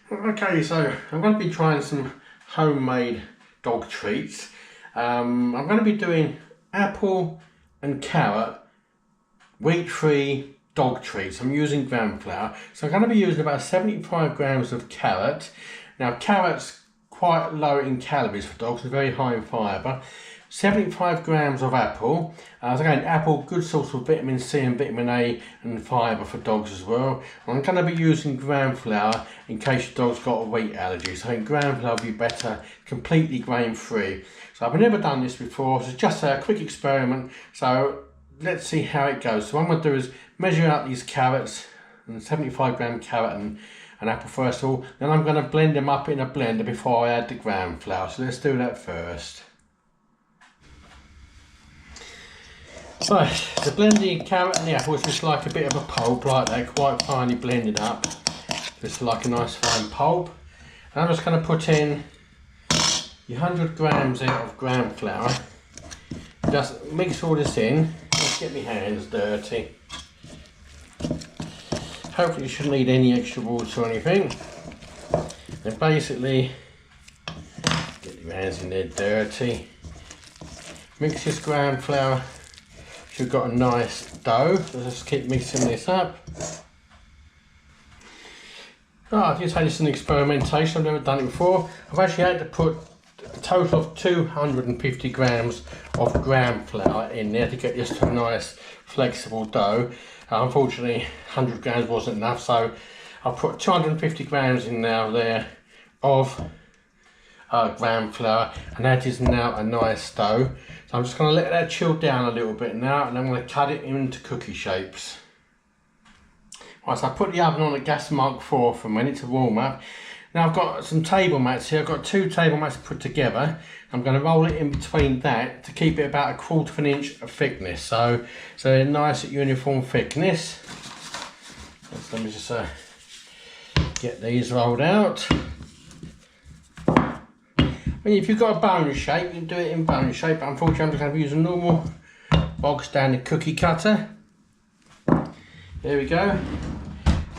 Okay, so I'm going to be trying some homemade dog treats. I'm going to be doing apple and carrot wheat-free dog treats. I'm using gram flour. So I'm going to be using about 75 grams of carrot. Now carrot's quite low in calories for dogs, it's very high in fibre. 75 grams of apple. So again, apple, good source of vitamin C and vitamin A and fibre for dogs as well. I'm going to be using gram flour in case your dog's got a wheat allergy. So I think gram flour will be better, completely grain free. So I've never done this before, so it's just a quick experiment. So let's see how it goes. So what I'm going to do is measure out these carrots, and 75 gram carrot and apple first of all. Then I'm going to blend them up in a blender before I add the gram flour. So let's do that first. Right, to blend the carrot and the apple, it's just like a bit of a pulp like that, quite finely blended up. Just like a nice fine pulp. And I'm just going to put in your 100 grams in of gram flour. Just mix all this in. Let's get my hands dirty. Hopefully you shouldn't need any extra water or anything. And basically, get your hands in there dirty. Mix this gram flour. You've got a nice dough. Let's just keep mixing this up. I think this is an experimentation. I've never done it before. I've actually had to put a total of 250 grams of gram flour in there to get this to a nice flexible dough. Unfortunately 100 grams wasn't enough, so I've put 250 grams in now there of gram flour, and that is now a nice dough. So I'm just going to let that chill down a little bit now, and I'm going to cut it into cookie shapes. Right, so I put the oven on at gas mark 4 for a minute to warm up. Now I've got some table mats here. I've got 2 table mats put together. I'm going to roll it in between that to keep it about 1/4 of an inch of thickness. So a nice uniform thickness. Let me just get these rolled out. If you've got a bone shape, you can do it in bone shape, but unfortunately I'm just going to use a normal bog standard cookie cutter. There we go.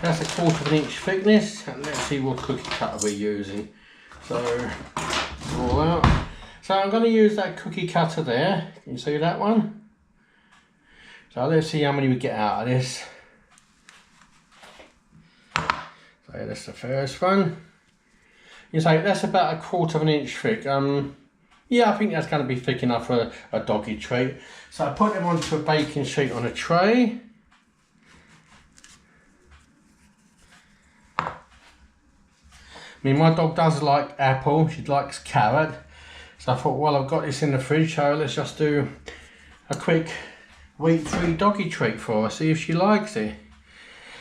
That's 1/4 of an inch thickness, and let's see what cookie cutter we're using. So, roll out. So I'm going to use that cookie cutter there. Can you see that one? So let's see how many we get out of this. So that's the first one. You say that's about 1/4 of an inch thick. Yeah, I think that's going to be thick enough for a doggy treat. So I put them onto a baking sheet on a tray. I mean, my dog does like apple, she likes carrot. So I thought, well, I've got this in the fridge, so let's just do a quick wheat-free doggy treat for her, see if she likes it.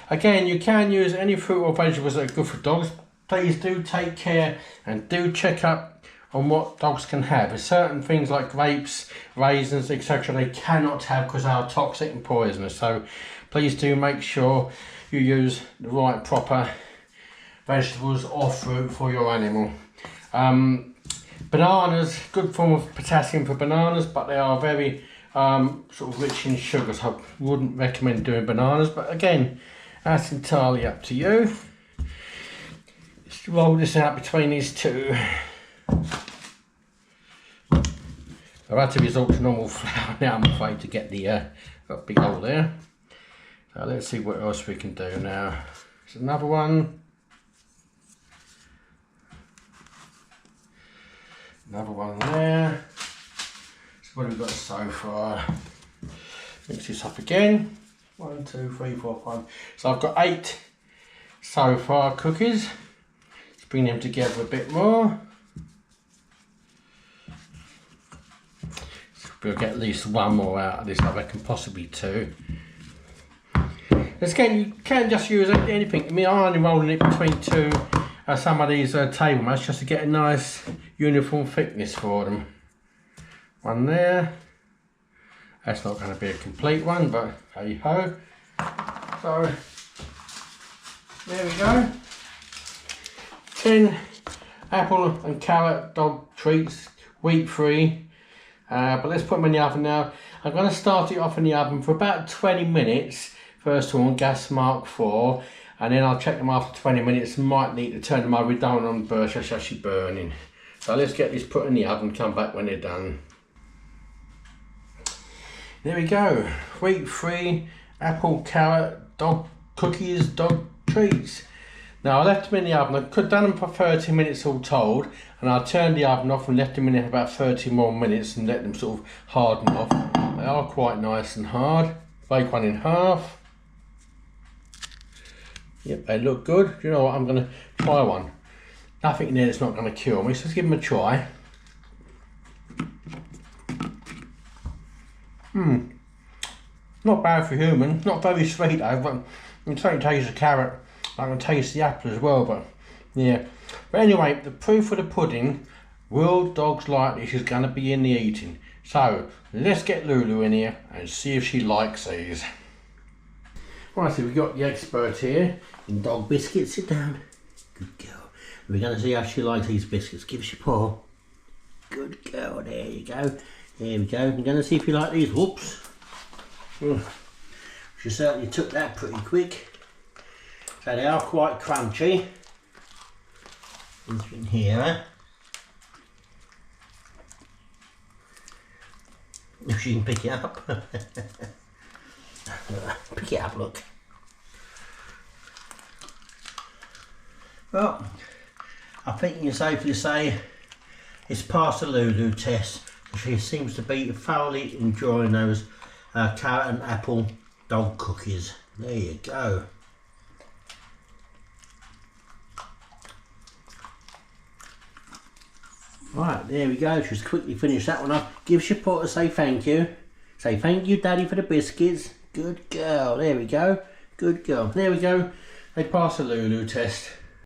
Again, you can use any fruit or vegetables that are good for dogs. Please do take care and do check up on what dogs can have. There's certain things like grapes, raisins, etc. they cannot have because they are toxic and poisonous. So please do make sure you use the right proper vegetables or fruit for your animal. Bananas, good form of potassium for bananas, but they are very sort of rich in sugar, so I wouldn't recommend doing bananas, but again, that's entirely up to you. Just roll this out between these two. I've had to resort to normal flour now, I'm afraid, to get the big hole there. So let's see what else we can do now. There's another one. Another one there. So what have we got so far? Mix this up again. 1, 2, 3, 4, 5. So I've got 8 so far cookies. Let's bring them together a bit more. So we'll get at least one more out of this, I reckon, possibly 2. Again, you can just use anything. I mean, I'm only rolling it between 2 some of these table mats just to get a nice uniform thickness for them. One there. That's not going to be a complete one, but hey ho. So there we go. 10 apple and carrot dog treats, wheat free. But let's put them in the oven now. I'm going to start it off in the oven for about 20 minutes. First of all, on gas mark 4. and then I'll check them after 20 minutes. Might need to turn them over. We don't want them to burst, it's actually burning. So let's get this put in the oven, come back when they're done. There we go, wheat-free apple carrot dog cookies, dog treats. Now I left them in the oven. I could have done them for 30 minutes all told, and I turned the oven off and left them in there for about 30 more minutes and let them sort of harden off. They are quite nice and hard. Break one in half. Yep, they look good. You know what, I'm going to try one. Nothing in there that's not going to kill me, so let's give them a try. Not bad for human, not very sweet though, but you can certainly taste the carrot. I can taste the apple as well, but yeah. But anyway, the proof of the pudding, will dogs like this, is going to be in the eating. So let's get Lulu in here and see if she likes these. Right, so we've got the expert here in dog biscuits. Sit down. Good girl. We're going to see how she likes these biscuits. Give us your paw. Good girl. There you go. There we go. We're going to see if you like these. Whoops. She certainly took that pretty quick. So they are quite crunchy. In here. If she can pick it up. Pick it up, look. Well, I think you can safely say it's passed the Lulu test. She seems to be thoroughly enjoying those carrot and apple dog cookies. There you go. Right, there we go. She's quickly finished that one up. Give us your paw to say thank you. Say thank you, Daddy, for the biscuits. Good girl. There we go. Good girl. There we go. They passed the Lulu test.